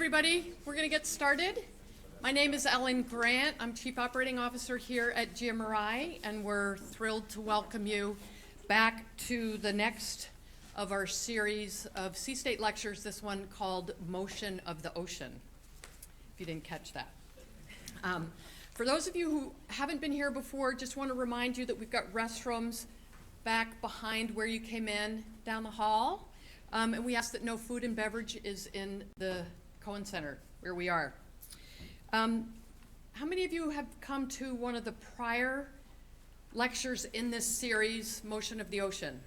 everybody. We're going to get started. My name is Ellen Grant. I'm Chief Operating Officer here at GMRI, and we're thrilled to welcome you back to the next of our series of C-State lectures, this one called Motion of the Ocean, if you didn't catch that. For those of you who haven't been here before, just want to remind you that we've got restrooms back behind where you came in down the hall. And we ask that no food and beverage is in the Cohen Center where we are. How many of you have come to one of the prior lectures in this series, Motion of the Ocean?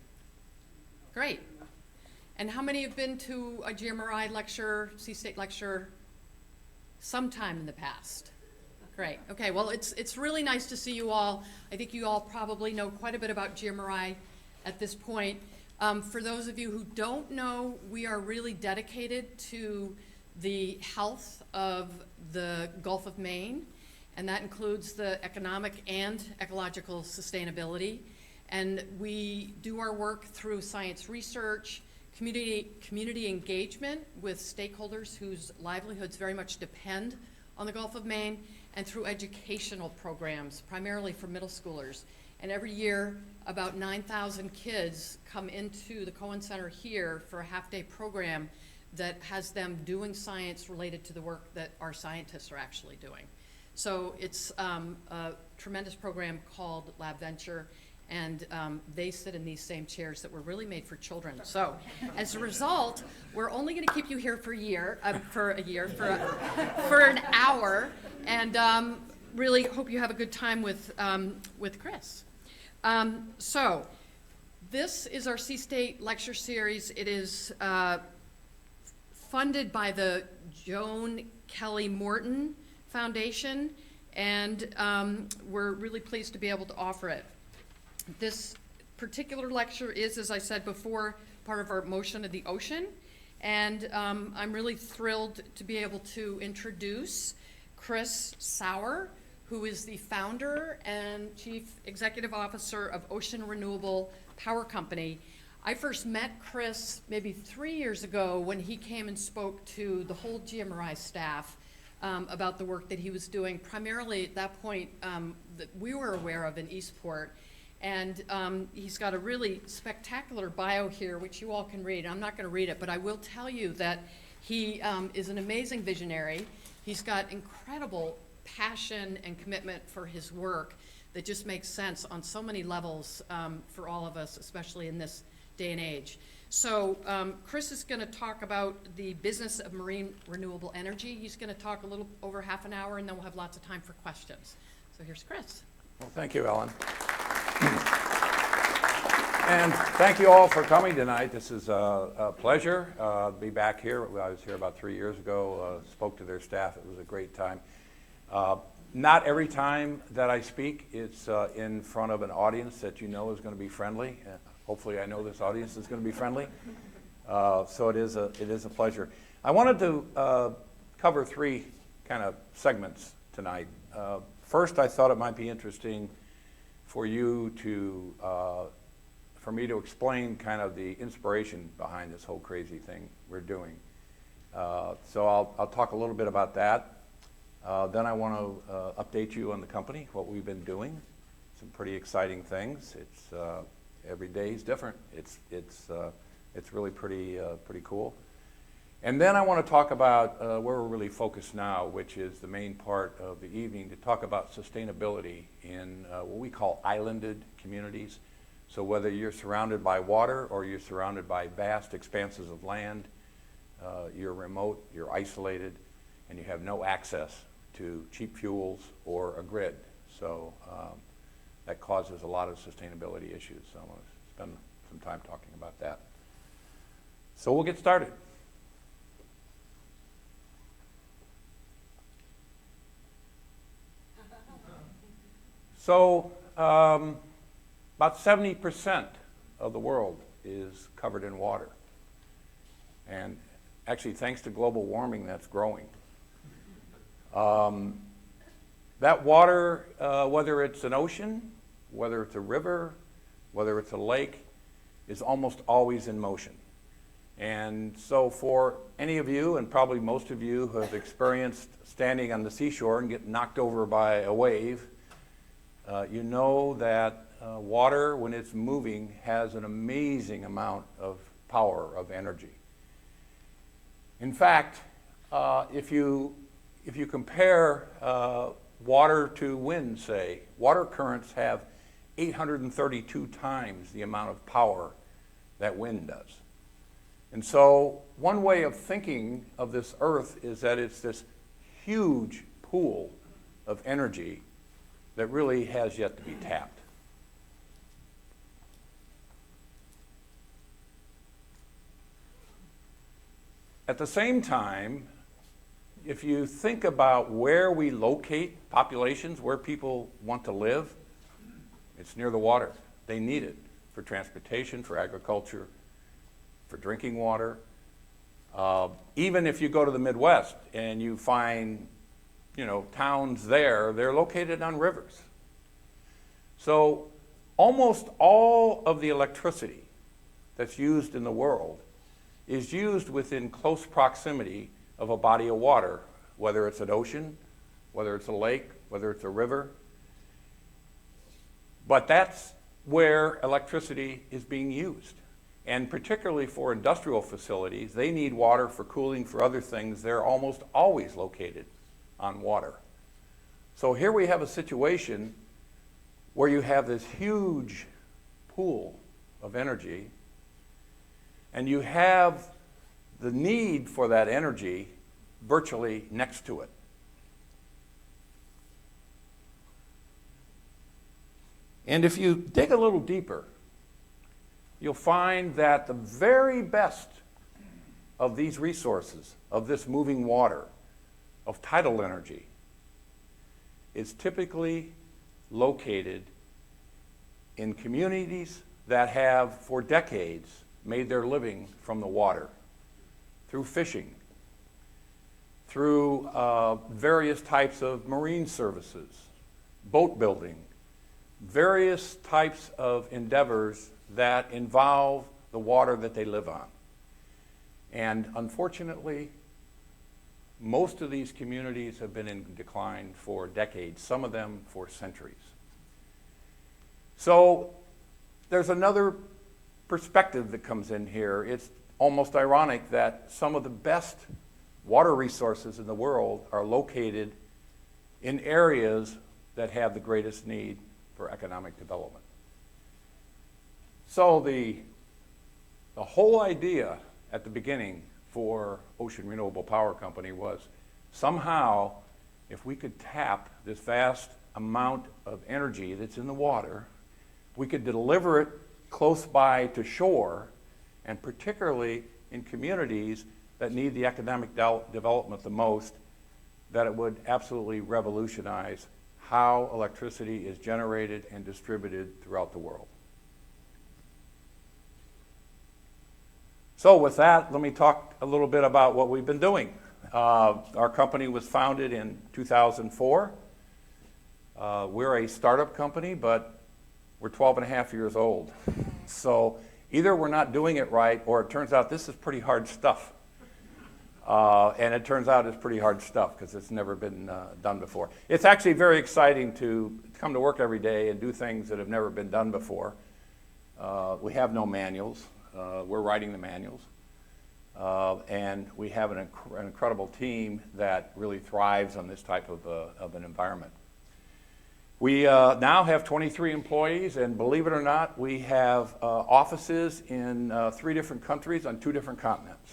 Great. And how many have been to a GMRI lecture, C-State lecture, sometime in the past? Great. Okay, well, it's really nice to see you all. I think you all probably know quite a bit about GMRI at this point. For those of you who don't know, we are really dedicated to the health of the Gulf of Maine, and that includes the economic and ecological sustainability. And we do our work through science research, community engagement with stakeholders whose livelihoods very much depend on the Gulf of Maine, and through educational programs, primarily for middle schoolers. And every year, about 9,000 kids come into the Cohen Center here for a half-day program that has them doing science related to the work that our scientists are actually doing. So it's a tremendous program called Lab Venture, and they sit in these same chairs that were really made for children. So as a result, we're only going to keep you here for an hour, and really hope you have a good time with Chris. So this is our C-State lecture series. It is funded by the Joan Kelly Morton Foundation, and we're really pleased to be able to offer it. This particular lecture is, as I said before, part of our Motion of the Ocean, and I'm really thrilled to be able to introduce Chris Sauer, who is the founder and chief executive officer of Ocean Renewable Power Company. I first met Chris maybe 3 years ago when he came and spoke to the whole GMRI staff about the work that he was doing, primarily at that point that we were aware of in Eastport. And he's got a really spectacular bio here, which you all can read. I'm not going to read it, but I will tell you that he is an amazing visionary. He's got incredible passion and commitment for his work that just makes sense on so many levels for all of us, especially in this day and age. So Chris is going to talk about the business of marine renewable energy. He's going to talk a little over half an hour, and then we'll have lots of time for questions. So here's Chris. Well, thank you, Ellen. And thank you all for coming tonight. This is a pleasure to be back here. I was here about 3 years ago, spoke to their staff. It was a great time. Not every time that I speak, it's in front of an audience that you know is going to be friendly. Hopefully I know this audience is going to be friendly. So it is a pleasure. I wanted to cover three kind of segments tonight. First, I thought it might be interesting for you to, for me to explain kind of the inspiration behind this whole crazy thing we're doing. So I'll talk a little bit about that. Then I want to update you on the company, what we've been doing. Some pretty exciting things. It's every day is different. It's really pretty cool. And then I want to talk about where we're really focused now, which is the main part of the evening, to talk about sustainability in what we call islanded communities. So whether you're surrounded by water or you're surrounded by vast expanses of land, you're remote, you're isolated, and you have no access to cheap fuels or a grid. So that causes a lot of sustainability issues. So I want to spend some time talking about that. So we'll get started. So about 70% of the world is covered in water. And actually, thanks to global warming, that's growing. That water, whether it's an ocean, whether it's a river, whether it's a lake, is almost always in motion. And so for any of you, and probably most of you who have experienced standing on the seashore and getting knocked over by a wave, you know that water, when it's moving, has an amazing amount of power, of energy. In fact, if you compare water to wind, say, water currents have 832 times the amount of power that wind does. And so one way of thinking of this Earth is that it's this huge pool of energy that really has yet to be tapped. At the same time, if you think about where we locate populations, where people want to live, it's near the water. They need it for transportation, for agriculture, for drinking water. Even if you go to the Midwest and you find, towns there, they're located on rivers. So almost all of the electricity that's used in the world is used within close proximity of a body of water, whether it's an ocean, whether it's a lake, whether it's a river. But that's where electricity is being used. And particularly for industrial facilities, they need water for cooling, for other things. They're almost always located on water. So here we have a situation where you have this huge pool of energy, and you have the need for that energy virtually next to it. And if you dig a little deeper, you'll find that the very best of these resources, of this moving water, of tidal energy, is typically located in communities that have, for decades, made their living from the water, through fishing, through various types of marine services, boat building, various types of endeavors that involve the water that they live on. And unfortunately, most of these communities have been in decline for decades, some of them for centuries. So there's another perspective that comes in here. It's almost ironic that some of the best water resources in the world are located in areas that have the greatest need for economic development. So the whole idea at the beginning for Ocean Renewable Power Company was somehow, if we could tap this vast amount of energy that's in the water, we could deliver it close by to shore, and particularly in communities that need the economic development the most, that it would absolutely revolutionize how electricity is generated and distributed throughout the world. So with that, let me talk a little bit about what we've been doing. Our company was founded in 2004. We're a startup company, but we're 12 and a half years old. So either we're not doing it right, or it turns out this is pretty hard stuff. And it turns out it's pretty hard stuff because it's never been done before. It's actually very exciting to come to work every day and do things that have never been done before. We have no manuals. We're writing the manuals. And we have an incredible team that really thrives on this type of an environment. We now have 23 employees, and believe it or not, we have offices in 3 different countries on 2 different continents.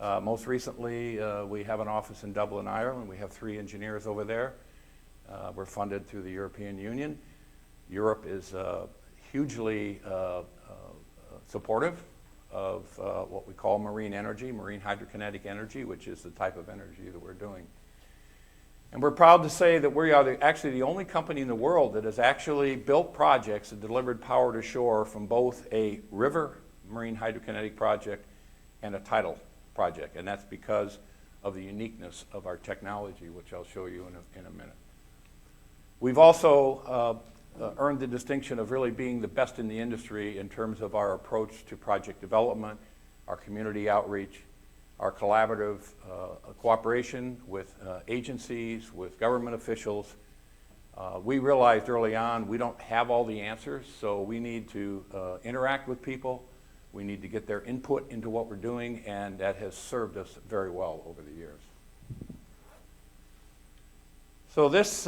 Most recently, we have an office in Dublin, Ireland. We have 3 engineers over there. We're funded through the European Union. Europe is hugely supportive of what we call marine energy, marine hydrokinetic energy, which is the type of energy that we're doing. And we're proud to say that we are actually the only company in the world that has actually built projects and delivered power to shore from both a river marine hydrokinetic project and a tidal project. And that's because of the uniqueness of our technology, which I'll show you in a minute. We've also earned the distinction of really being the best in the industry in terms of our approach to project development. our community outreach, our collaborative cooperation with agencies, with government officials. We realized early on we don't have all the answers, so we need to interact with people. We need to get their input into what we're doing, and that has served us very well over the years. So this,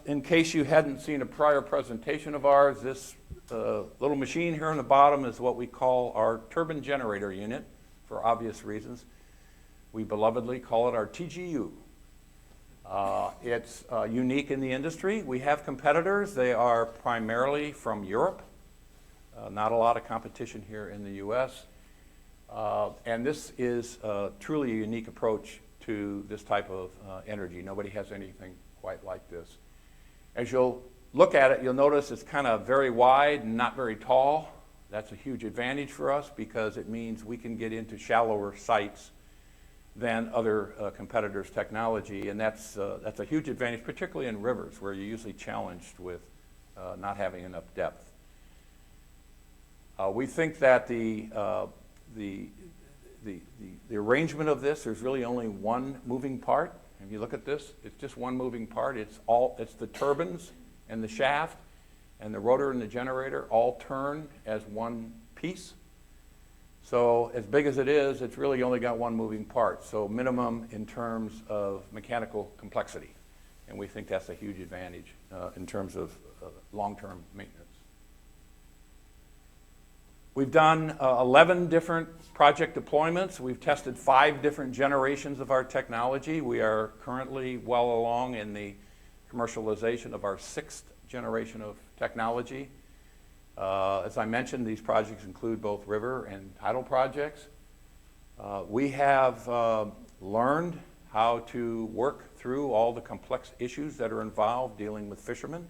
in case you hadn't seen a prior presentation of ours, this little machine here on the bottom is what we call our turbine generator unit, for obvious reasons. We belovedly call it our TGU. It's unique in the industry. We have competitors. They are primarily from Europe. Not a lot of competition here in the US. And this is truly a unique approach to this type of energy. Nobody has anything quite like this. As you'll look at it, you'll notice it's kind of very wide and not very tall. That's a huge advantage for us because it means we can get into shallower sites than other competitors' technology, and that's a huge advantage, particularly in rivers where you're usually challenged with not having enough depth. We think that the arrangement of this, there's really only one moving part. If you look at this, it's just one moving part. It's the turbines and the shaft and the rotor and the generator all turn as one piece. So as big as it is, it's really only got one moving part. So minimum in terms of mechanical complexity. And we think that's a huge advantage in terms of long-term maintenance. We've done 11 different project deployments. We've tested 5 different generations of our technology. We are currently well along in the commercialization of our 6th generation of technology. As I mentioned, these projects include both river and tidal projects. We have learned how to work through all the complex issues that are involved dealing with fishermen,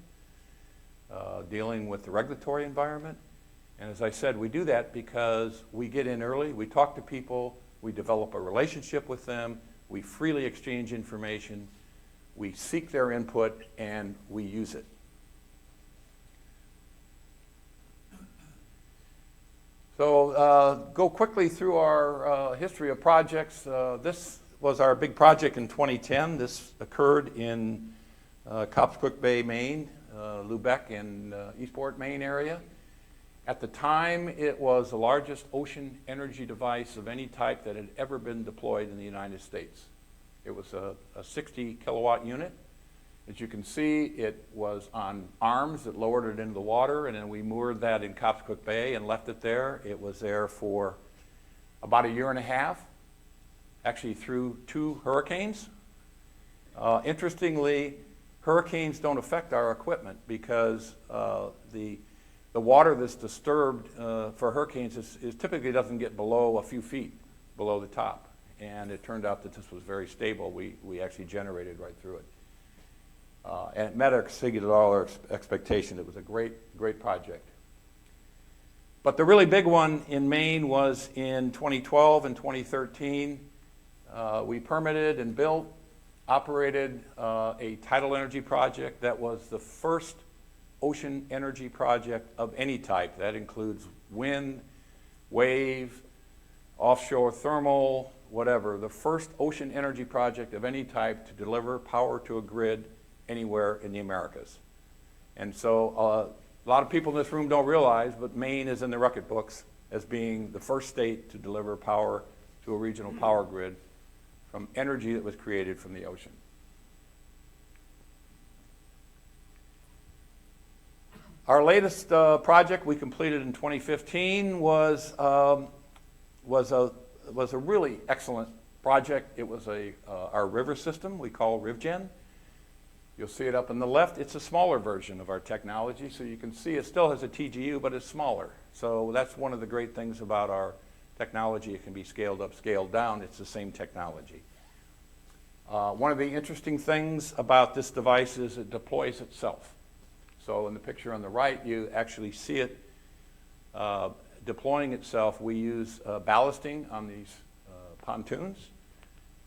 dealing with the regulatory environment. And as I said, we do that because we get in early, we talk to people, we develop a relationship with them, we freely exchange information, we seek their input, and we use it. So go quickly through our history of projects. This was our big project in 2010. This occurred in Copscook Bay, Maine, Lubec and Eastport, Maine area. At the time, it was the largest ocean energy device of any type that had ever been deployed in the United States. It was a 60 kilowatt unit. As you can see, it was on arms that lowered it into the water, and then we moored that in Copscook Bay and left it there. It was there for about a year and a half, actually through 2 hurricanes. Interestingly, hurricanes don't affect our equipment because the water that's disturbed for hurricanes is typically doesn't get below a few feet below the top. And it turned out that this was very stable. We actually generated right through it. And it met or exceeded all our expectation. It was a great project. But the really big one in Maine was in 2012 and 2013. We permitted and built, operated a tidal energy project that was the first ocean energy project of any type. That includes wind, wave, offshore thermal, whatever. The first ocean energy project of any type to deliver power to a grid anywhere in the Americas. And so a lot of people in this room don't realize, but Maine is in the record books as being the first state to deliver power to a regional power grid from energy that was created from the ocean. Our latest project we completed in 2015 was a really excellent project. It was our river system we call RivGen. You'll see it up on the left. It's a smaller version of our technology, so you can see it still has a TGU, but it's smaller. So that's one of the great things about our technology. It can be scaled up, scaled down. It's the same technology. One of the interesting things about this device is it deploys itself. So in the picture on the right, you actually see it deploying itself. We use ballasting on these pontoons.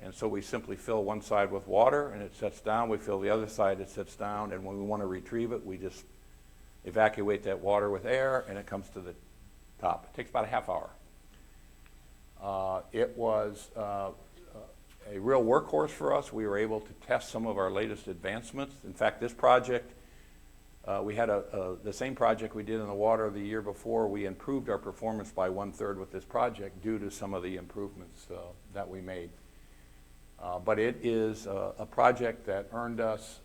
And so we simply fill one side with water and it sets down. We fill the other side, it sets down. And when we want to retrieve it, we just evacuate that water with air and it comes to the top. It takes about a half hour. It was a real workhorse for us. We were able to test some of our latest advancements. In fact, this project, we had the same project we did in the water the year before. We improved our performance by 1/3 with this project due to some of the improvements that we made. But it is a project that earned us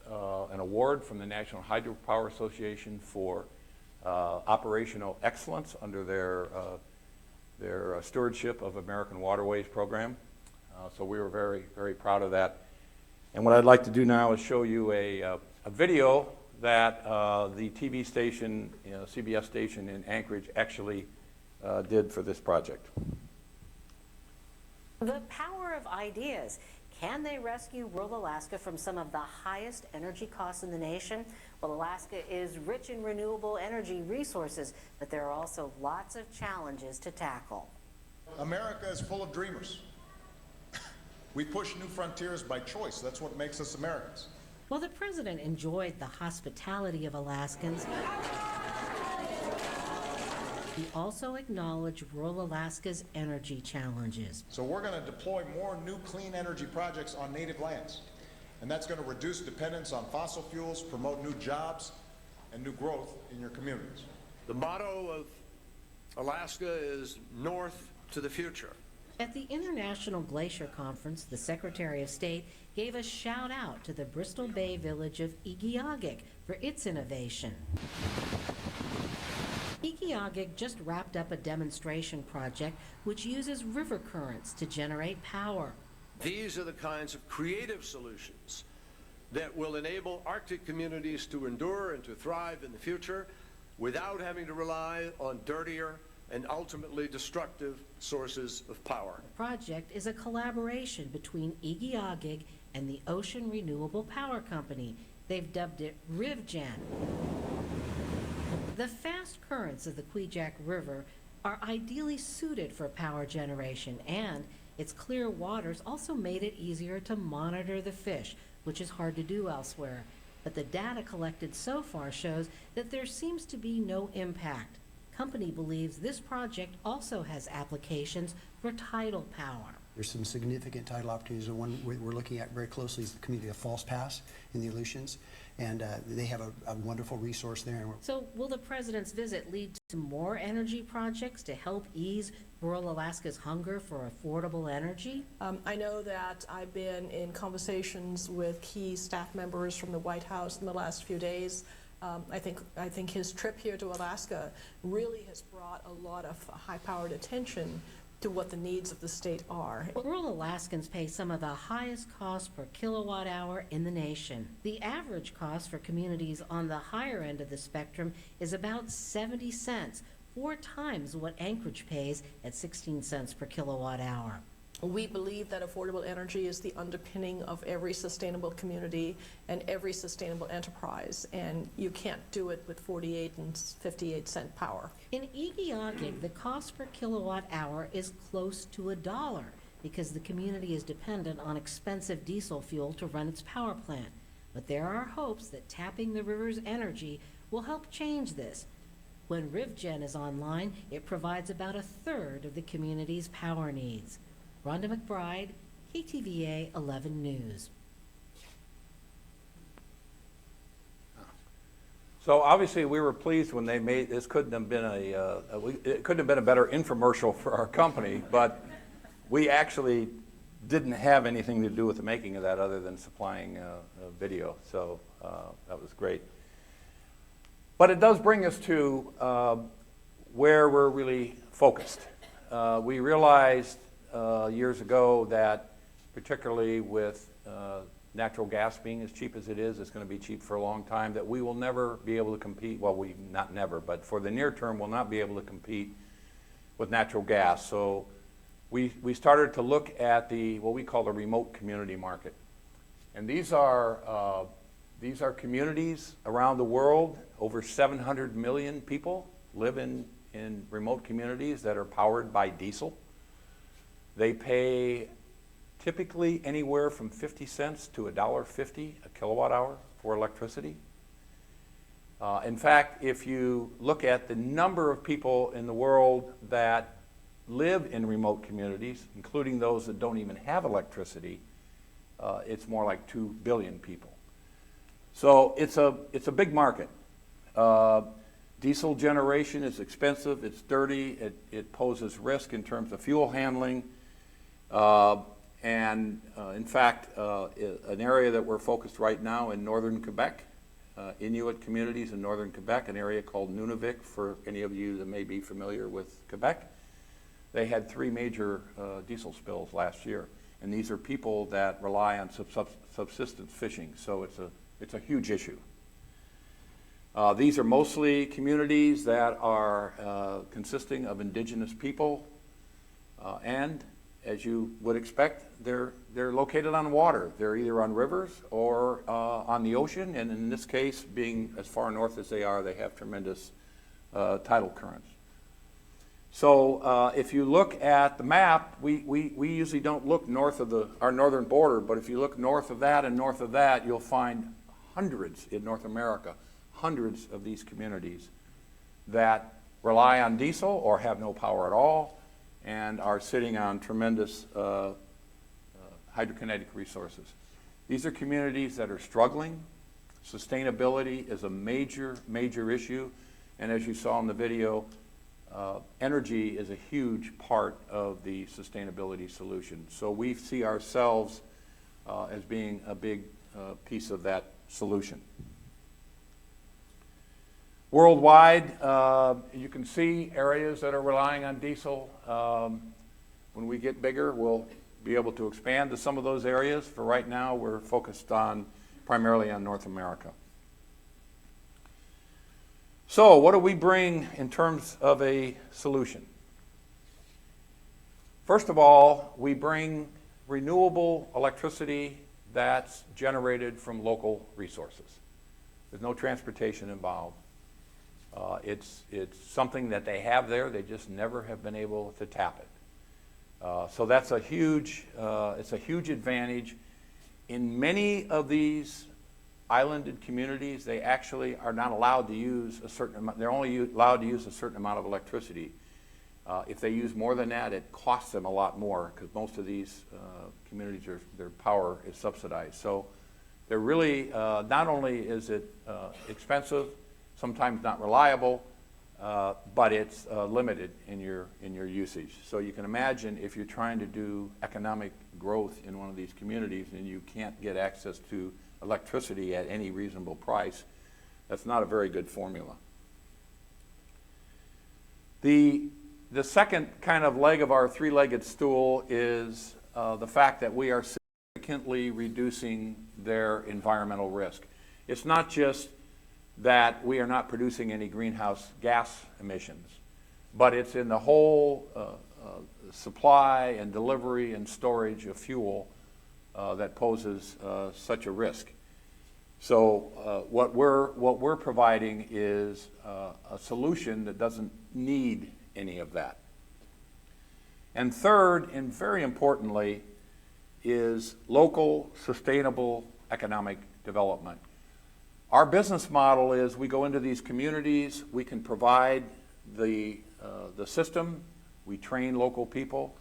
an award from the National Hydropower Association for operational excellence under their stewardship of American Waterways program. So we were very, very proud of that. And what I'd like to do now is show you a video that the TV station, CBS station in Anchorage actually did for this project. The power of ideas. Can they rescue rural Alaska from some of the highest energy costs in the nation? Well, Alaska is rich in renewable energy resources, but there are also lots of challenges to tackle. America is full of dreamers. We push new frontiers by choice. That's what makes us Americans. While the president enjoyed the hospitality of Alaskans, he also acknowledged rural Alaska's energy challenges. So we're going to deploy more new clean energy projects on native lands. And that's going to reduce dependence on fossil fuels, promote new jobs, and new growth in your communities. The motto of Alaska is North to the Future. At the International Glacier Conference, the Secretary of State gave a shout out to the Bristol Bay village of Igiugig for its innovation. Igiugig just wrapped up a demonstration project which uses river currents to generate power. These are the kinds of creative solutions that will enable Arctic communities to endure and to thrive in the future without having to rely on dirtier and ultimately destructive sources of power. The project is a collaboration between Igiugig and the Ocean Renewable Power Company. They've dubbed it RivGen. The fast currents of the Kvichak River are ideally suited for power generation, and its clear waters also made it easier to monitor the fish, which is hard to do elsewhere. But the data collected so far shows that there seems to be no impact. Company believes this project also has applications for tidal power. There's some significant tidal opportunities. The one we're looking at very closely is the community of False Pass in the Aleutians, and they have a wonderful resource there. So will the president's visit lead to more energy projects to help ease rural Alaska's hunger for affordable energy? I know that I've been in conversations with key staff members from the White House in the last few days. I think his trip here to Alaska really has brought a lot of high-powered attention to what the needs of the state are. Rural Alaskans pay some of the highest costs per kilowatt hour in the nation. The average cost for communities on the higher end of the spectrum is about 70 cents, 4 times what Anchorage pays at 16 cents per kilowatt hour. We believe that affordable energy is the underpinning of every sustainable community and every sustainable enterprise, and you can't do it with 48 and 58 cent power. In Igiugig, the cost per kilowatt hour is close to $1 because the community is dependent on expensive diesel fuel to run its power plant. But there are hopes that tapping the river's energy will help change this. When RivGen is online, it provides about 1/3 of the community's power needs. Rhonda McBride, KTVA 11 News. So obviously we were pleased when they made, this couldn't have been it couldn't have been a better infomercial for our company, but we actually didn't have anything to do with the making of that other than supplying a video, so that was great. But it does bring us to where we're really focused. We realized years ago that particularly with natural gas being as cheap as it is, it's going to be cheap for a long time, that we will never be able to compete, well, not never, but for the near term, we'll not be able to compete with natural gas. So we started to look at what we call the remote community market. And these are communities around the world. Over 700 million people live in remote communities that are powered by diesel. They pay typically anywhere from 50 cents to $1.50 a kilowatt hour for electricity. In fact, if you look at the number of people in the world that live in remote communities, including those that don't even have electricity, it's more like 2 billion people. So it's a big market. Diesel generation is expensive, it's dirty, it poses risk in terms of fuel handling. In fact, an area that we're focused right now in northern Quebec, Inuit communities in northern Quebec, an area called Nunavik, for any of you that may be familiar with Quebec. They had 3 major diesel spills last year, and these are people that rely on subsistence fishing, so it's a huge issue. These are mostly communities that are consisting of indigenous people, and as you would expect, they're located on water. They're either on rivers or on the ocean, and in this case, being as far north as they are, they have tremendous tidal currents. So if you look at the map, we usually don't look north of our northern border, but if you look north of that and north of that, you'll find hundreds in North America, hundreds of these communities that rely on diesel or have no power at all and are sitting on tremendous hydrokinetic resources. These are communities that are struggling. Sustainability is a major, major issue, and as you saw in the video, energy is a huge part of the sustainability solution. So we see ourselves as being a big piece of that solution. Worldwide, you can see areas that are relying on diesel. When we get bigger, we'll be able to expand to some of those areas. For right now, we're focused primarily on North America. So what do we bring in terms of a solution? First of all, we bring renewable electricity that's generated from local resources. There's no transportation involved. It's something that they have there, they just never have been able to tap it. So that's a huge advantage. In many of these islanded communities, they actually are not allowed to use a certain amount, they're only allowed to use a certain amount of electricity. If they use more than that, it costs them a lot more because most of these communities, their power is subsidized. So they're really, not only is it expensive, sometimes not reliable, but it's limited in your usage. So you can imagine if you're trying to do economic growth in one of these communities and you can't get access to electricity at any reasonable price, that's not a very good formula. The second kind of leg of our three-legged stool is the fact that we are significantly reducing their environmental risk. It's not just that we are not producing any greenhouse gas emissions, but it's in the whole supply and delivery and storage of fuel that poses such a risk. So what we're providing is a solution that doesn't need any of that. And third, and very importantly, is local sustainable economic development. Our business model is we go into these communities, we can provide the system, we train local people.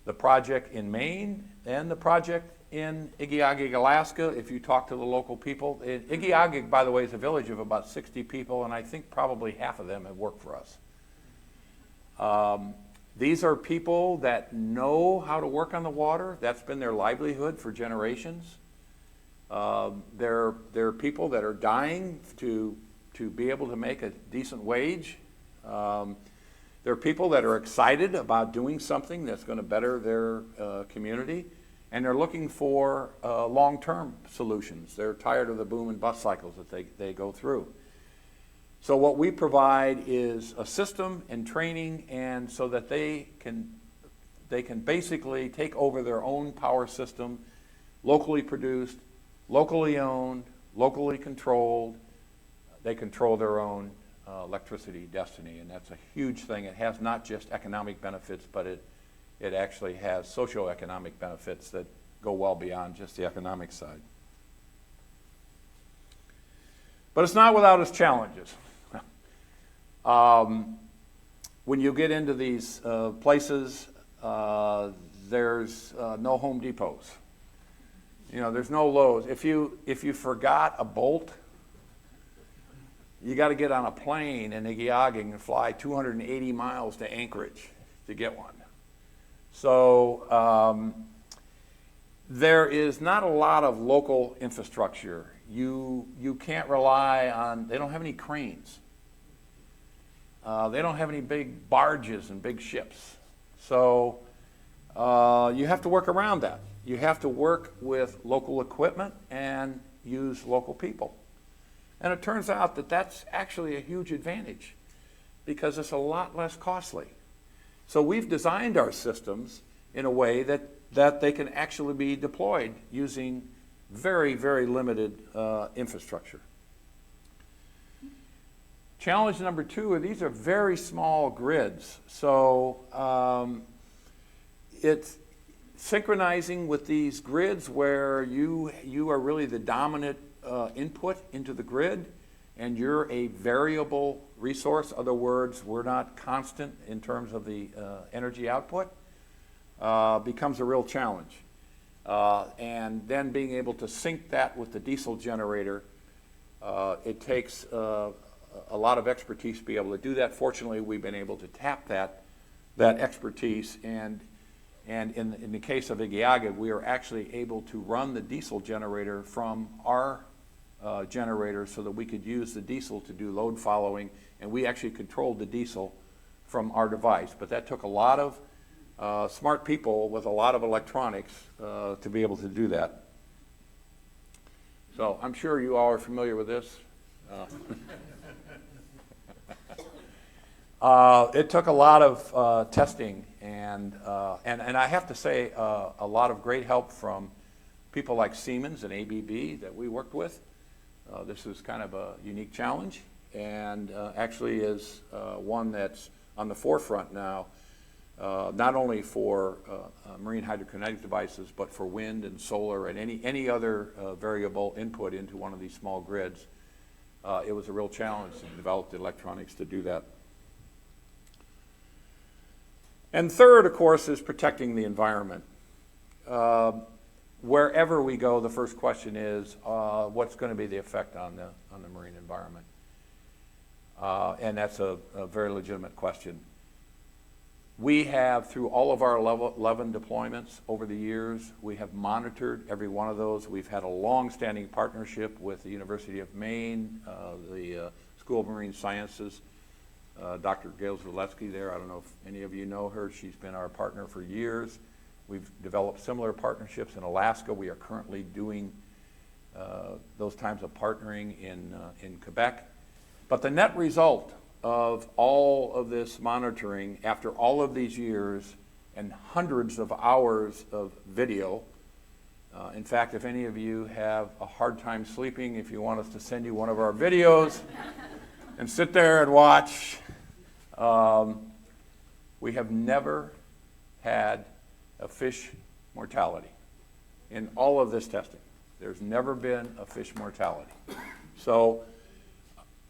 The project in Maine and the project in Igiugig, Alaska, if you talk to the local people. Igiugig, by the way, is a village of about 60 people, and I think probably half of them have worked for us. These are people that know how to work on the water. That's been their livelihood for generations. They're people that are dying to be able to make a decent wage. There are people that are excited about doing something that's going to better their community, and they're looking for long-term solutions. They're tired of the boom and bust cycles that they go through. So what we provide is a system and training, and so that they can basically take over their own power system, locally produced, locally owned, locally controlled. They control their own electricity destiny, and that's a huge thing. It has not just economic benefits, but it actually has socioeconomic benefits that go well beyond just the economic side. But it's not without its challenges. when you get into these places, there's no Home Depots. You know, there's no Lowe's. If you forgot a bolt, you got to get on a plane in Igiagig and fly 280 miles to Anchorage to get one. So there is not a lot of local infrastructure. You can't rely on, they don't have any cranes. They don't have any big barges and big ships. So you have to work around that. You have to work with local equipment and use local people. And it turns out that that's actually a huge advantage because it's a lot less costly. So we've designed our systems in a way that they can actually be deployed using very, very limited infrastructure. Challenge number 2 are these are very small grids. So it's synchronizing with these grids where you are really the dominant input into the grid, and you're a variable resource. Other words, we're not constant in terms of the energy output, becomes a real challenge. And then being able to sync that with the diesel generator, it takes a lot of expertise to be able to do that. Fortunately, we've been able to tap that expertise, and in the case of Igiagig, we are actually able to run the diesel generator from our generator so that we could use the diesel to do load following, and we actually controlled the diesel from our device. But that took a lot of smart people with a lot of electronics to be able to do that. So I'm sure you all are familiar with this. It took a lot of testing, and I have to say a lot of great help from people like Siemens and ABB that we worked with. This is kind of a unique challenge, and actually is one that's on the forefront now, not only for marine hydrokinetic devices, but for wind and solar and any other variable input into one of these small grids. It was a real challenge to develop the electronics to do that. And third, of course, is protecting the environment. Wherever we go, the first question is, what's going to be the effect on the marine environment? And that's a very legitimate question. We have, through all of our 11 deployments over the years, we have monitored every one of those. We've had a long-standing partnership with the University of Maine, the School of Marine Sciences, Dr. Gail Zalewski there. I don't know if any of you know her. She's been our partner for years. We've developed similar partnerships in Alaska. We are currently doing those types of partnering in Quebec. But the net result of all of this monitoring after all of these years and hundreds of hours of video, in fact, if any of you have a hard time sleeping, if you want us to send you one of our videos and sit there and watch, we have never had a fish mortality in all of this testing. There's never been a fish mortality. So,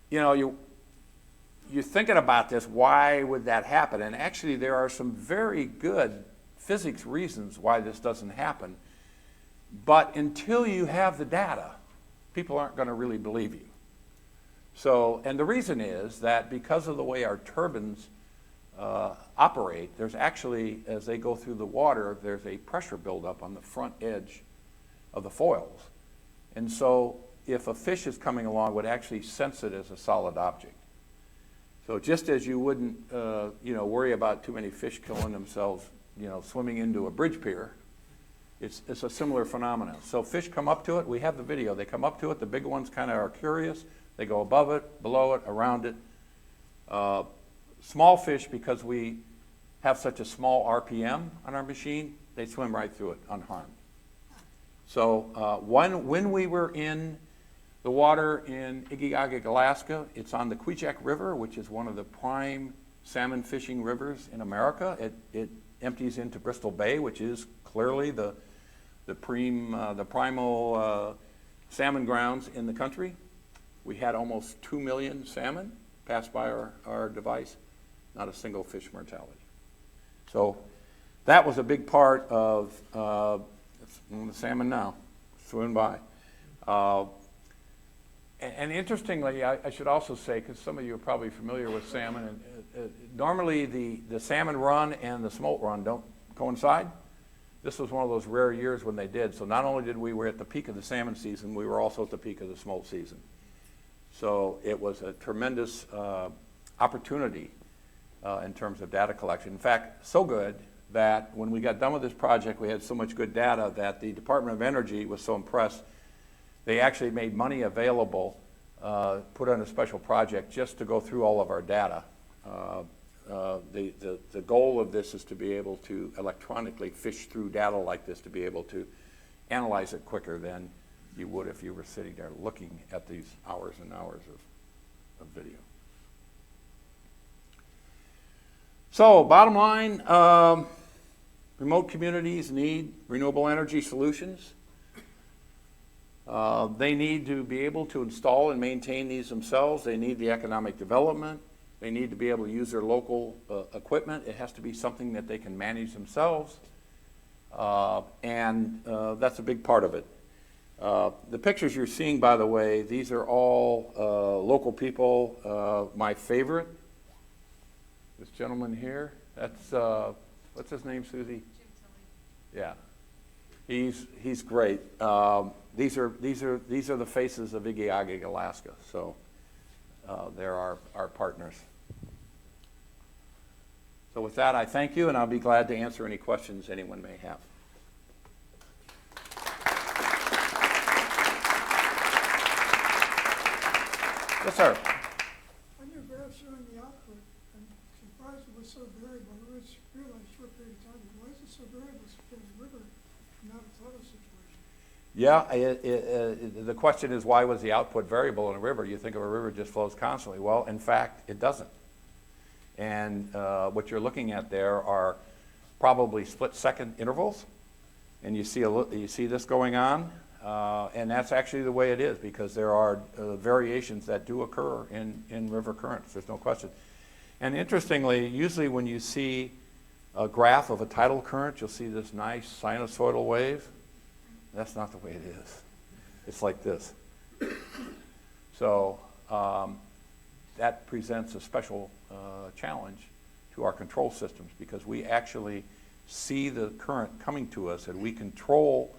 you know, you're thinking about this, why would that happen? And actually there are some very good physics reasons why this doesn't happen. But until you have the data, people aren't going to really believe you. So, and the reason is that because of the way our turbines operate, there's actually, as they go through the water, there's a pressure buildup on the front edge of the foils. And so if a fish is coming along, would actually sense it as a solid object. So just as you wouldn't, worry about too many fish killing themselves, swimming into a bridge pier, it's a similar phenomenon. So fish come up to it. We have the video. They come up to it. The big ones kind of are curious. They go above it, below it, around it. Small fish, because we have such a small RPM on our machine, they swim right through it unharmed. So when we were in the water in Igiagig, Alaska, it's on the Kvichak River, which is one of the prime salmon fishing rivers in America. It empties into Bristol Bay, which is clearly the primal salmon grounds in the country. We had almost 2 million salmon pass by our device. not a single fish mortality. So that was a big part of the salmon now, swimming by. And interestingly, I should also say, because some of you are probably familiar with salmon, normally the salmon run and the smolt run don't coincide. This was one of those rare years when they did. So not only did we were at the peak of the salmon season, we were also at the peak of the smolt season. So it was a tremendous opportunity in terms of data collection. In fact, so good that when we got done with this project, we had so much good data that the Department of Energy was so impressed, they actually made money available, put on a special project just to go through all of our data. The goal of this is to be able to electronically fish through data like this, to be able to analyze it quicker than you would if you were sitting there looking at these hours and hours of video. So bottom line, remote communities need renewable energy solutions. They need to be able to install and maintain these themselves. They need the economic development. They need to be able to use their local equipment. It has to be something that they can manage themselves. And that's a big part of it. The pictures you're seeing, by the way, these are all local people. My favorite, this gentleman here, that's, what's his name, Susie? Yeah, he's great. These are the faces of Igiagig, Alaska. So they're our partners. So with that, I thank you, and I'll be glad to answer any questions anyone may have. Yes, sir. On your graph showing the output, I'm surprised it was so variable. It was really a short period of time. Why is it so variable compared to the river, not a tidal situation? Yeah, the question is, why was the output variable in a river? You think of a river just flows constantly. Well, in fact, it doesn't. And what you're looking at there are probably split-second intervals. And you see this going on. And that's actually the way it is, because there are variations that do occur in river currents. There's no question. And interestingly, usually when you see a graph of a tidal current, you'll see this nice sinusoidal wave. That's not the way it is. It's like this. So that presents a special challenge to our control systems, because we actually see the current coming to us, and we control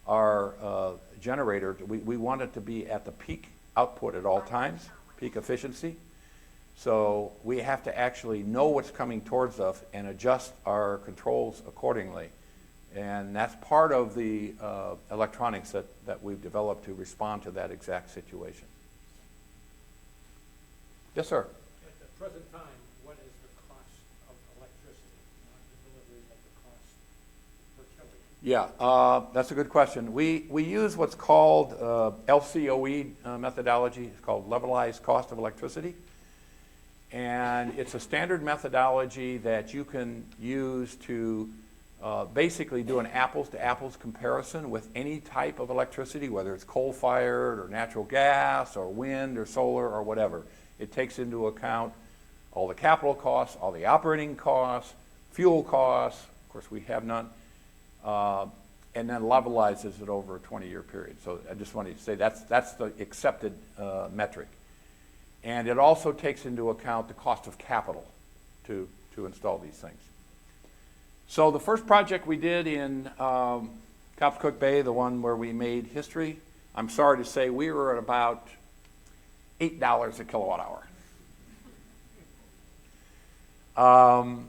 our generator. We want it to be at the peak output at all times, peak efficiency. So we have to actually know what's coming towards us and adjust our controls accordingly. And that's part of the electronics that we've developed to respond to that exact situation. Yes, sir? At the present time, what is the cost of electricity, not the delivery, but the cost per kilowatt? Yeah, that's a good question. We use what's called LCOE methodology. It's called levelized cost of electricity. And it's a standard methodology that you can use to basically do an apples-to-apples comparison with any type of electricity, whether it's coal-fired or natural gas or wind or solar or whatever. It takes into account all the capital costs, all the operating costs, fuel costs. Of course, we have none. And then levelizes it over a 20-year period. So I just wanted to say that's the accepted metric. And it also takes into account the cost of capital to install these things. So the first project we did in Copscook Bay, the one where we made history, I'm sorry to say we were at about $8 a kilowatt hour.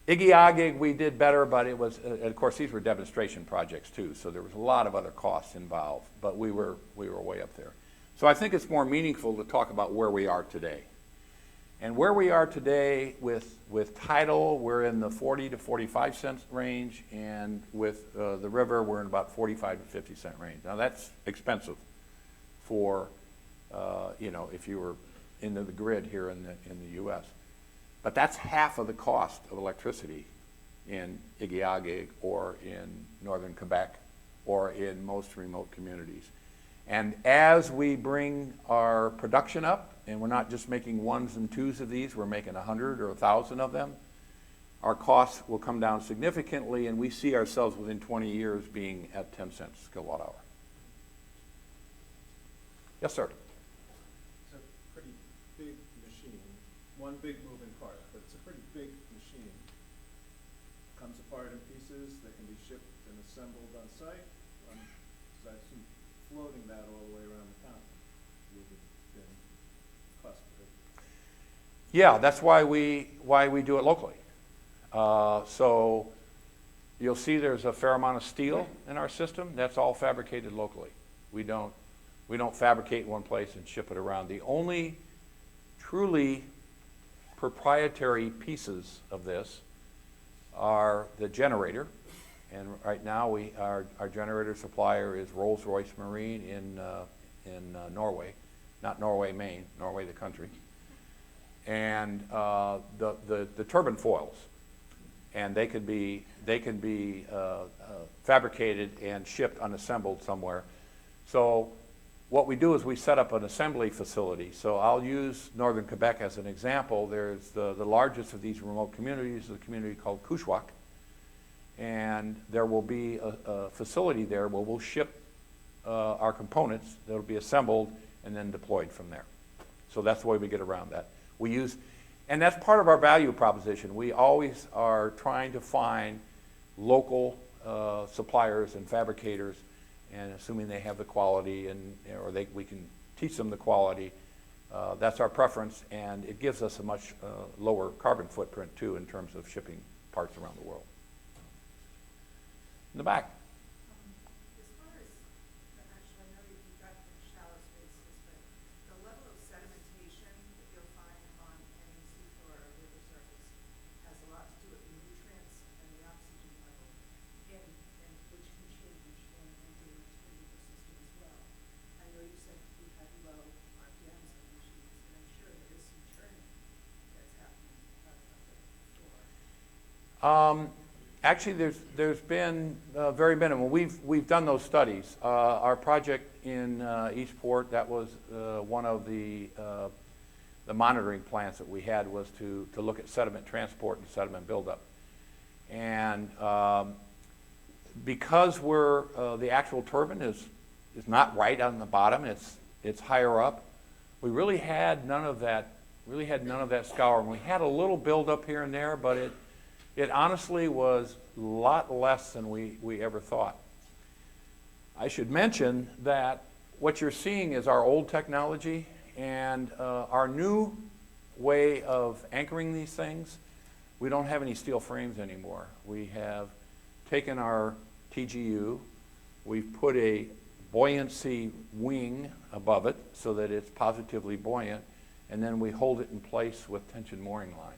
Igiagig, we did better, but it was, of course, these were demonstration projects too, so there was a lot of other costs involved, but we were way up there. So I think it's more meaningful to talk about where we are today. And where we are today with tidal, we're in the 40 to 45 cents range, and with the river, we're in about 45 to 50 cent range. Now that's expensive for, if you were into the grid here in the U.S. But that's half of the cost of electricity in Igiagig or in northern Quebec or in most remote communities. And as we bring our production up, and we're not just making ones and twos of these, we're making 100 or 1,000 of them, our costs will come down significantly, and we see ourselves within 20 years being at 10 cents kilowatt hour. Yes, sir. It's a pretty big machine, one big moving part, but it's a pretty big machine. Comes apart in pieces that can be shipped and assembled on site. So I've seen floating that all the way around the town would have been cost prohibitive. Yeah, that's why we do it locally. So you'll see there's a fair amount of steel in our system. That's all fabricated locally. We don't fabricate in one place and ship it around. The only truly proprietary pieces of this are the generator, and right now our generator supplier is Rolls-Royce Marine in Norway, not Norway, Maine, Norway the country, and the turbine foils, and they can be fabricated and shipped unassembled somewhere. So what we do is we set up an assembly facility. So I'll use northern Quebec as an example. There's the largest of these remote communities, a community called Cushwac. And there will be a facility there where we'll ship our components that'll be assembled and then deployed from there. So that's the way we get around that. And that's part of our value proposition. We always are trying to find local suppliers and fabricators, and assuming they have the quality or we can teach them the quality, that's our preference, and it gives us a much lower carbon footprint too in terms of shipping parts around the world. In the back. As far as, actually, I know you've got the shallow spaces, but the level of sedimentation that you'll find on any seafloor or river surface has a lot to do with the nutrients and the oxygen level, and which can change and do to the ecosystem as well. I know you said you had low RPMs on machines, and I'm sure there is some churning that's happening of the floor. Actually, there's been very minimal. We've done those studies. Our project in Eastport, that was one of the monitoring plants that we had, was to look at sediment transport and sediment buildup. And because the actual turbine is not right on the bottom, it's higher up, we really had none of that. Scour. And we had a little buildup here and there, but it honestly was a lot less than we ever thought. I should mention that what you're seeing is our old technology, and our new way of anchoring these things, we don't have any steel frames anymore. We have taken our TGU, we've put a buoyancy wing above it so that it's positively buoyant, and then we hold it in place with tension mooring lines.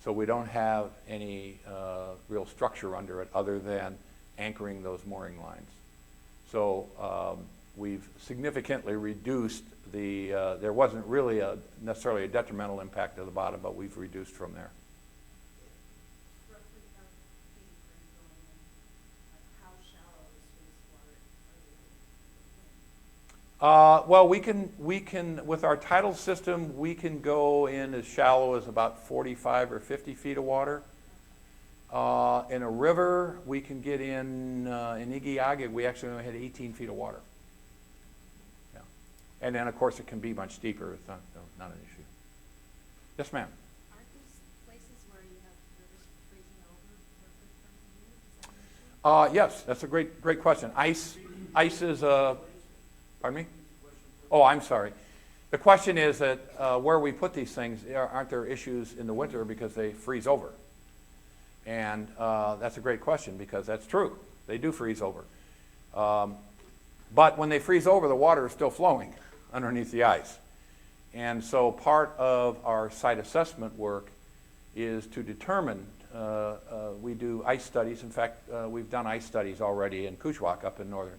So we don't have any real structure under it other than anchoring those mooring lines. So we've significantly reduced there wasn't really necessarily a detrimental impact to the bottom, but we've reduced from there. Roughly how deep are you going in? How shallow is wastewater? Well, we can with our tidal system, we can go in as shallow as about 45 or 50 feet of water. In a river, we can get in Igiage, we actually only had 18 feet of water. Yeah. And then, of course, it can be much deeper. It's not an issue. Yes, ma'am. Aren't these places where you have rivers freezing over for a good part of the year? Is that an issue? Yes, that's a great question. Ice is pardon me? Oh, I'm sorry. The question is that where we put these things, aren't there issues in the winter because they freeze over? And that's a great question, because that's true. They do freeze over. But when they freeze over, the water is still flowing underneath the ice. And so part of our site assessment work is to determine, we do ice studies. In fact, we've done ice studies already in Cushwac up in northern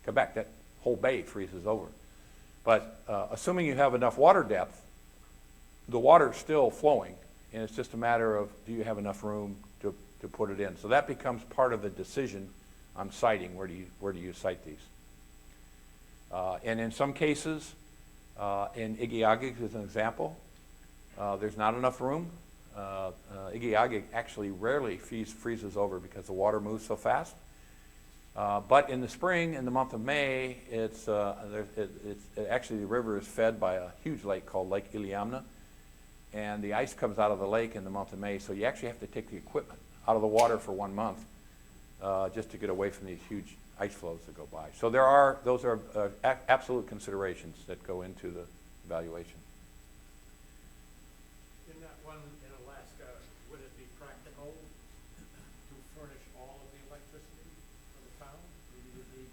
Quebec. That whole bay freezes over. But assuming you have enough water depth, the water's still flowing, and it's just a matter of, do you have enough room to put it in? So that becomes part of the decision on siting. Where do you site these? And in some cases, In Igiagig, as an example, there's not enough room. Igiagig actually rarely freezes over because the water moves so fast. But in the spring, in the month of May, actually the river is fed by a huge lake called Lake Iliamna, and the ice comes out of the lake in the month of May, so you actually have to take the equipment out of the water for 1 month just to get away from these huge ice flows that go by. So those are absolute considerations that go into the evaluation. In that one in Alaska, would it be practical to furnish all of the electricity for the town? Maybe you would need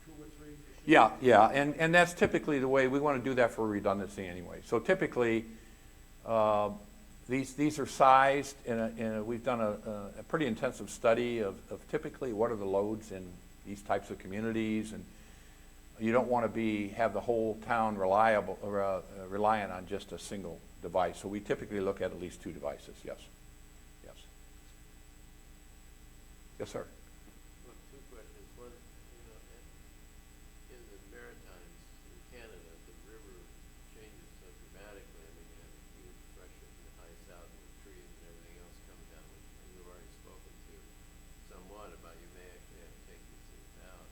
2 or 3 machines? Yeah, and that's typically the way we want to do that for redundancy anyway. So typically, these are sized we've done a pretty intensive study of typically what are the loads in these types of communities, and you don't want to have the whole town reliant on just a single device. So we typically look at least 2 devices, yes. Yes. Yes, sir. Well, 2 questions. One, in the Maritimes in Canada, the river changes so dramatically. I mean, you have a huge pressure from the ice out and the trees and everything else come down, and you've already spoken to somewhat about you may actually have to take these things out.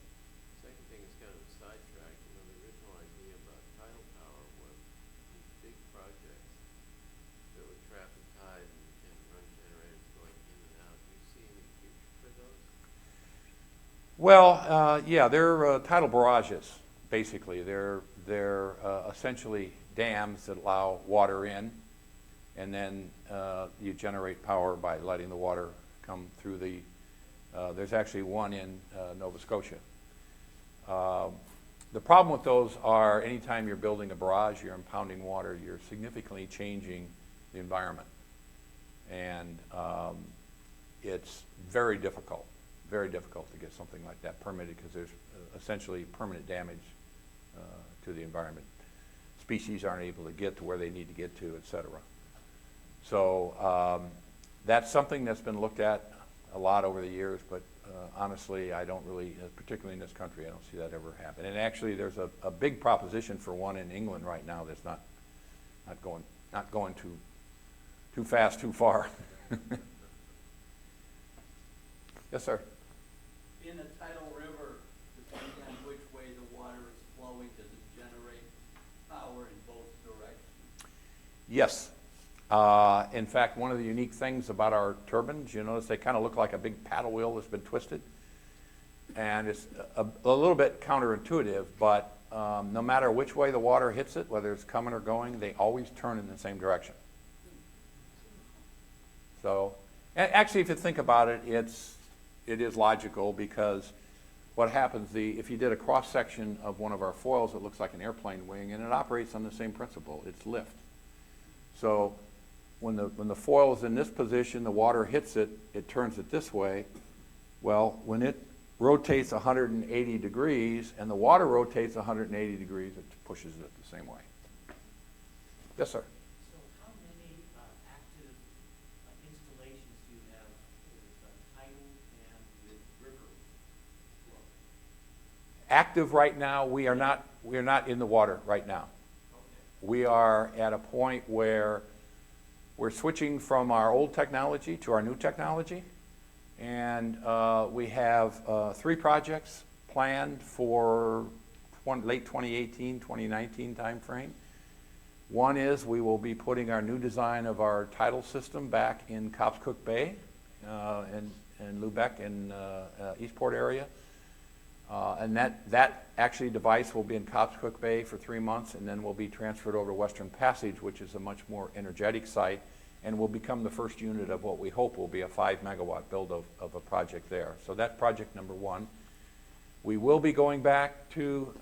Second thing is kind of a sidetrack. The original idea about tidal power was these big projects that would trap the tide and run generators going in and out. Do you see any future for those? Well, yeah, they're tidal barrages, basically. They're essentially dams that allow water in, and then you generate power by letting the water come through the, there's actually one in Nova Scotia. The problem with those are anytime you're building a barrage, you're impounding water, you're significantly changing the environment. And it's very difficult to get something like that permitted because there's essentially permanent damage to the environment. Species aren't able to get to where they need to get to, et cetera. So that's something that's been looked at a lot over the years, but honestly, I don't really, particularly in this country, I don't see that ever happen. And actually, there's a big proposition for one in England right now that's not going too fast, too far. Yes, sir. In a tidal river, depending on which way the water is flowing, does it generate power in both directions? Yes. In fact, one of the unique things about our turbines, you notice they kind of look like a big paddle wheel that's been twisted. And it's a little bit counterintuitive, but no matter which way the water hits it, whether it's coming or going, they always turn in the same direction. So, actually, if you think about it, it is logical because what happens, if you did a cross-section of one of our foils, it looks like an airplane wing, and it operates on the same principle. It's lift. So when the foil is in this position, the water hits it, it turns it this way. Well, when it rotates 180 degrees and the water rotates 180 degrees, it pushes it the same way. Yes, sir. So how many active installations do you have with tidal and with river flow? Active right now, we are not in the water right now. Okay. We are at a point where we're switching from our old technology to our new technology, and we have 3 projects planned for late 2018, 2019 timeframe. One is we will be putting our new design of our tidal system back in Copscook Bay in Lubec in Eastport area. And that actually device will be in Copscook Bay for 3 months, and then will be transferred over to Western Passage, which is a much more energetic site, and will become the first unit of what we hope will be a 5 megawatt build of a project there. So that's project number 1. We will be going back to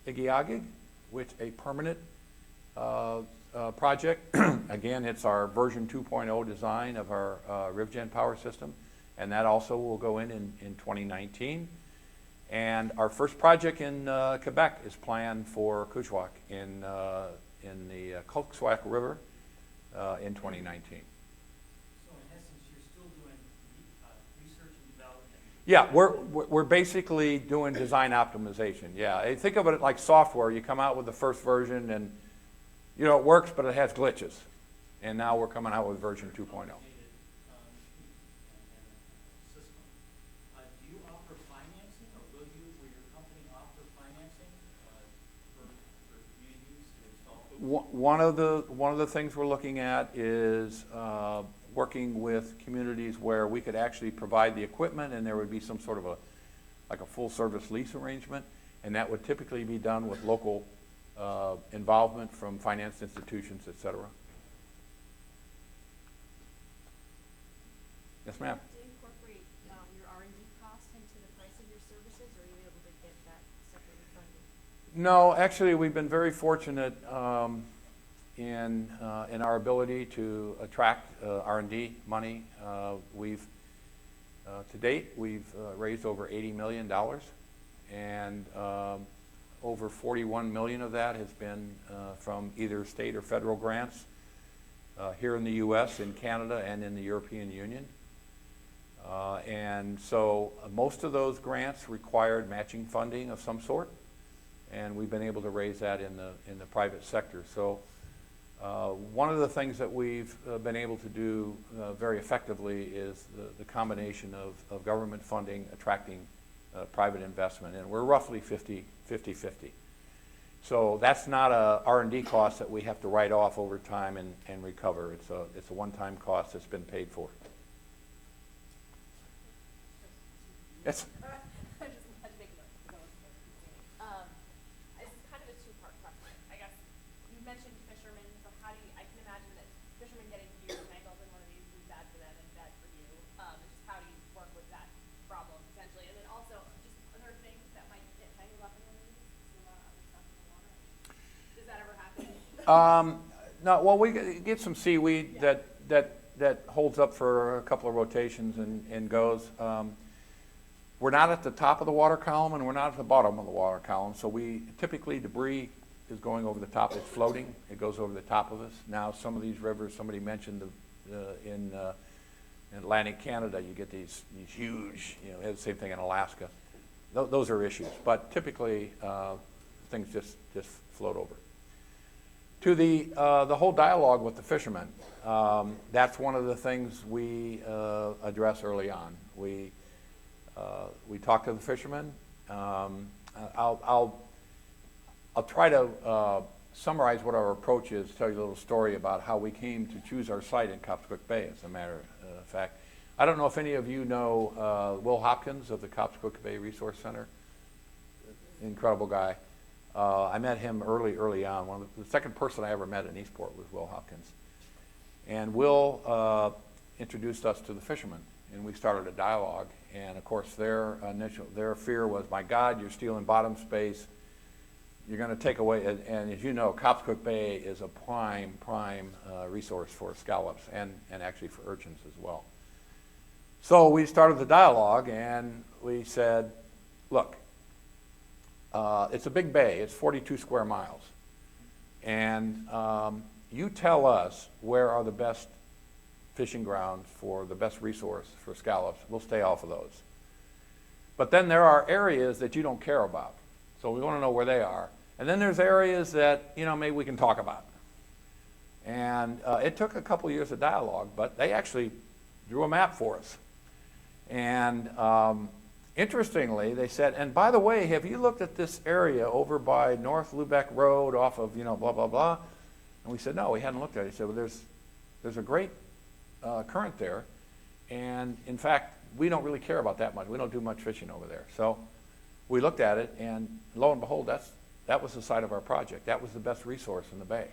Igiagig, which a permanent project. Again, it's our version 2.0 design of our RivGen power system, and that also will go in 2019. And our first project in Quebec is planned for Cushwac in the Cushwac River in 2019. So in essence, you're still doing research and development Yeah, we're basically doing design optimization, yeah. Think of it like software. You come out with the first version and, you know, it works, but it has glitches. And now we're coming out with version 2.0. System. Do you offer financing, or will your company offer financing for communities to install? One of the things we're looking at is working with communities where we could actually provide the equipment, and there would be some sort of a full service lease arrangement, and that would typically be done with local involvement from finance institutions, et cetera. Yes, ma'am. Do you incorporate your R&D costs into the price of your services, or are you able to get that separately funded? No, actually, we've been very fortunate in our ability to attract R&D money. To date, we've raised over $80 million, and over $41 million of that has been from either state or federal grants here in the U.S., in Canada, and in the European Union. And so most of those grants required matching funding of some sort, and we've been able to raise that in the private sector. So one of the things that we've been able to do very effectively is the combination of government funding attracting private investment, and we're roughly 50-50. So that's not a R&D cost that we have to write off over time and recover. It's a one-time cost that's been paid for. Yes? I just had to make a note. It's kind of a two-part question. I guess you mentioned fishermen, so how do you, I can imagine that fishermen getting gears tangled in one of these is bad for them and bad for you. It's just how do you work with that problem potentially? And then also, just other things that might get tangled up in one of these, some other stuff in the water. Does that ever happen? No, well, we get some seaweed that holds up for a couple of rotations and goes. We're not at the top of the water column, and we're not at the bottom of the water column, so typically debris is going over the top. It's floating. It goes over the top of us. Now, some of these rivers, somebody mentioned in Atlantic Canada, you get these huge, the same thing in Alaska. Those are issues, but typically things just float over. To the whole dialogue with the fishermen, that's one of the things we address early on. We talk to the fishermen. I'll try to summarize what our approach is, tell you a little story about how we came to choose our site in Copscook Bay, as a matter of fact. I don't know if any of you know Will Hopkins of the Copscook Bay Resource Center. Incredible guy. I met him early on. The second person I ever met in Eastport was Will Hopkins. And Will introduced us to the fishermen, and we started a dialogue. And of course, their fear was, my God, you're stealing bottom space. You're going to take away, and as you know, Copscook Bay is a prime resource for scallops and actually for urchins as well. So we started the dialogue, and we said, look, it's a big bay. It's 42 square miles. And you tell us where are the best fishing grounds for the best resource for scallops. We'll stay off of those. But then there are areas that you don't care about. So we want to know where they are. And then there's areas that, maybe we can talk about. And it took a couple years of dialogue, but they actually drew a map for us. And interestingly, they said, and by the way, have you looked at this area over by North Lubeck Road off of, blah, blah, blah? And we said, no, we hadn't looked at it. He said, well, there's a great current there. And in fact, we don't really care about that much. We don't do much fishing over there. So we looked at it, and lo and behold, that was the site of our project. That was the best resource in the bay.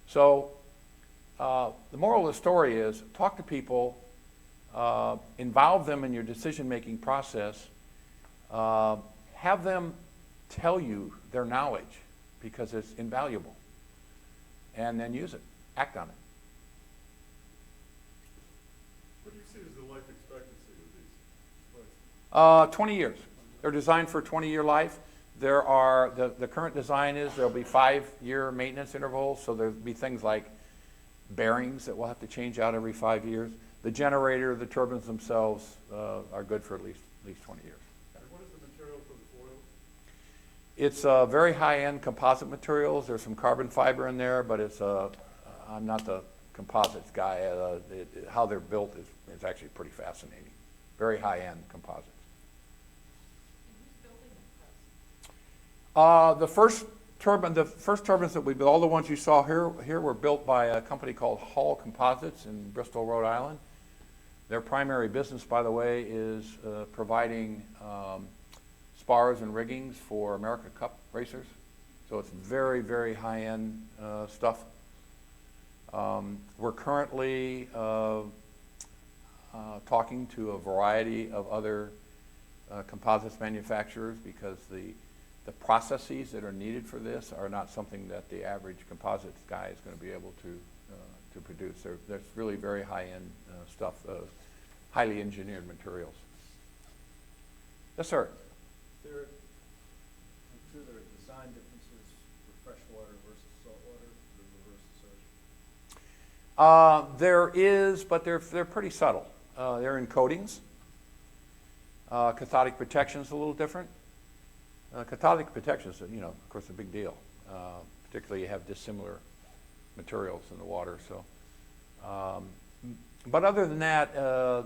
So the moral of the story is talk to people, involve them in your decision-making process, have them tell you their knowledge because it's invaluable, and then use it, act on it. What do you see as the life expectancy of these places? 20 years. They're designed for a 20-year life. There are, the current design is there'll be 5-year maintenance intervals, so there'll be things like bearings that we'll have to change out every 5 years. The generator, the turbines themselves are good for at least 20 years. What is the material for the foil? It's very high-end composite materials. There's some carbon fiber in there, but it's I'm not the composites guy. How they're built is actually pretty fascinating. Very high-end composites. The first turbines that we built, all the ones you saw here were built by a company called Hall Composites in Bristol, Rhode Island. Their primary business, by the way, is providing spars and riggings for America Cup racers. So it's very, very high-end stuff. We're currently talking to a variety of other composites manufacturers because the processes that are needed for this are not something that the average composites guy is going to be able to produce. There's really very high-end stuff, highly engineered materials. Yes, sir. I'm sure there are design differences for freshwater versus saltwater, river versus ocean. There is, but they're pretty subtle. They're in coatings. Cathodic protection is a little different. Cathodic protection is, of course, a big deal. Particularly, you have dissimilar materials in the water. So, but other than that,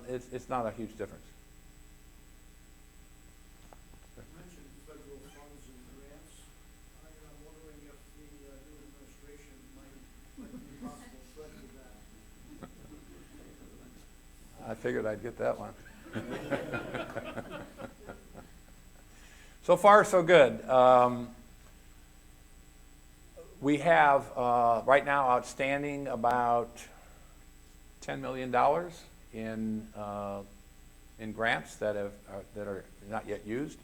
it's not a huge difference. You mentioned federal funds and grants. I'm wondering if the new administration might be a possible threat to that. I figured I'd get that one. So far, so good. We have right now outstanding about $10 million in grants that are not yet used.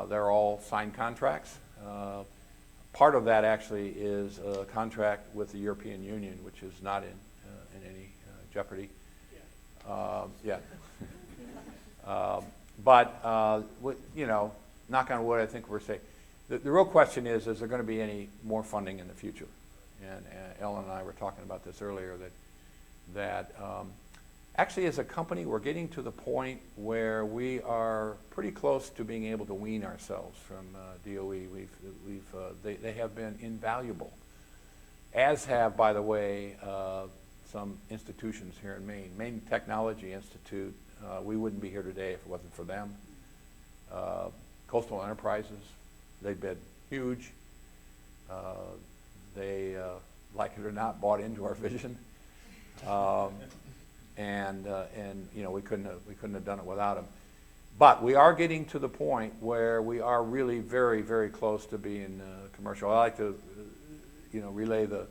They're all signed contracts. Part of that actually is a contract with the European Union, which is not in any jeopardy. Yeah. But knock on wood, I think we're safe. The real question is there going to be any more funding in the future? And Ellen and I were talking about this earlier, that actually as a company, we're getting to the point where we are pretty close to being able to wean ourselves from DOE. They have been invaluable, as have, by the way, some institutions here in Maine. Maine Technology Institute, we wouldn't be here today if it wasn't for them. Coastal Enterprises, they've been huge. They, like it or not, bought into our vision, and we couldn't have done it without them. But we are getting to the point where we are really very, very close to being commercial. I like to, relay the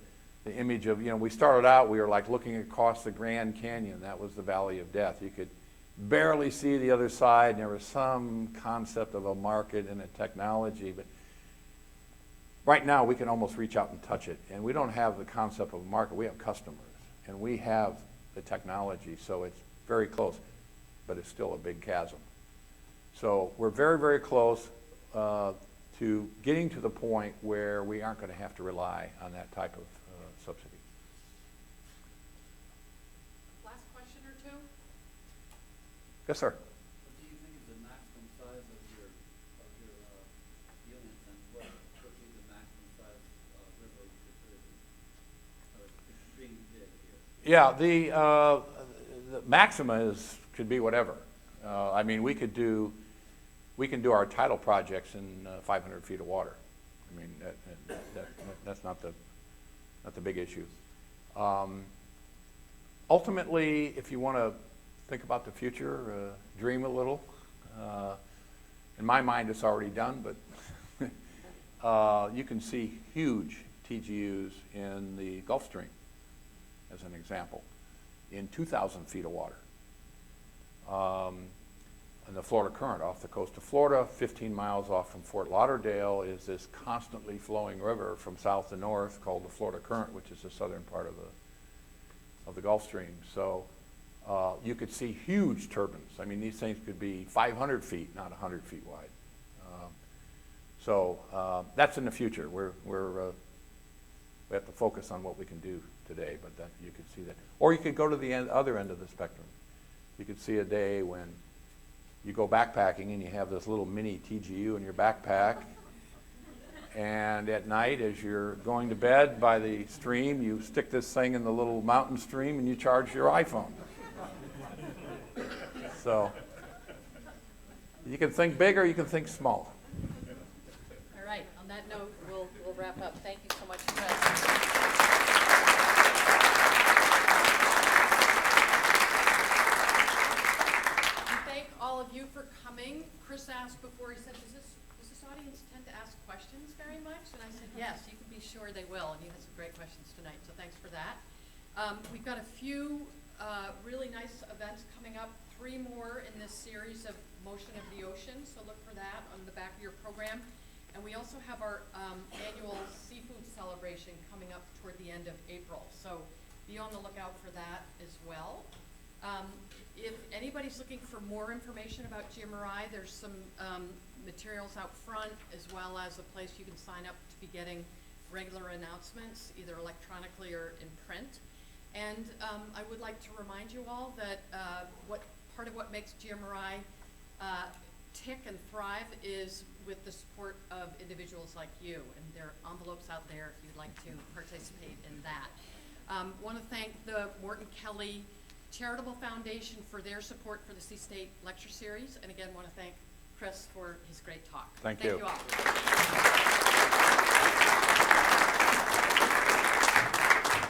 image of, we started out, we were like looking across the Grand Canyon. That was the Valley of Death. You could barely see the other side, and there was some concept of a market and a technology, but right now we can almost reach out and touch it, and we don't have the concept of a market. We have customers, and we have the technology, so it's very close, but it's still a big chasm. So we're very, very close to getting to the point where we aren't going to have to rely on that type of subsidy. Last question or two? Yes, sir. What do you think is the maximum size of your units, and what would be the maximum size river you could put it in? Being big here. Yeah, the maxima could be whatever. I mean, we can do our tidal projects in 500 feet of water. I mean, that's not the big issue. Ultimately, if you want to think about the future, dream a little. In my mind, it's already done, but you can see huge TGUs in the Gulf Stream, as an example, in 2,000 feet of water. And the Florida Current off the coast of Florida, 15 miles off from Fort Lauderdale, is this constantly flowing river from south to north called the Florida Current, which is the southern part of the Gulf Stream. So you could see huge turbines. I mean, these things could be 500 feet, not 100 feet wide. So that's in the future. We have to focus on what we can do today, but that, you could see that. Or you could go to the other end of the spectrum. You could see a day when you go backpacking and you have this little mini TGU in your backpack, and at night as you're going to bed by the stream, you stick this thing in the little mountain stream and you charge your iPhone. So you can think big or you can think small. All right, on that note, we'll wrap up. Thank you so much, Chris. All of you for coming. Chris asked before, he said, does this audience tend to ask questions very much? And I said, yes, you can be sure they will. And you had some great questions tonight, so thanks for that. We've got a few really nice events coming up, 3 more in this series of Motion of the Ocean, so look for that on the back of your program. And we also have our annual seafood celebration coming up toward the end of April, so be on the lookout for that as well. If anybody's looking for more information about GMRI, there's some materials out front, as well as a place you can sign up to be getting regular announcements, either electronically or in print. And I would like to remind you all that part of what makes GMRI tick and thrive is with the support of individuals like you, and there are envelopes out there if you'd like to participate in that. Want to thank the Morton Kelly Charitable Foundation for their support for the C-State Lecture Series, and again want to thank Chris for his great talk. Thank you. Thank you all.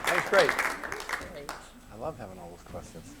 That was great. I love having all those questions.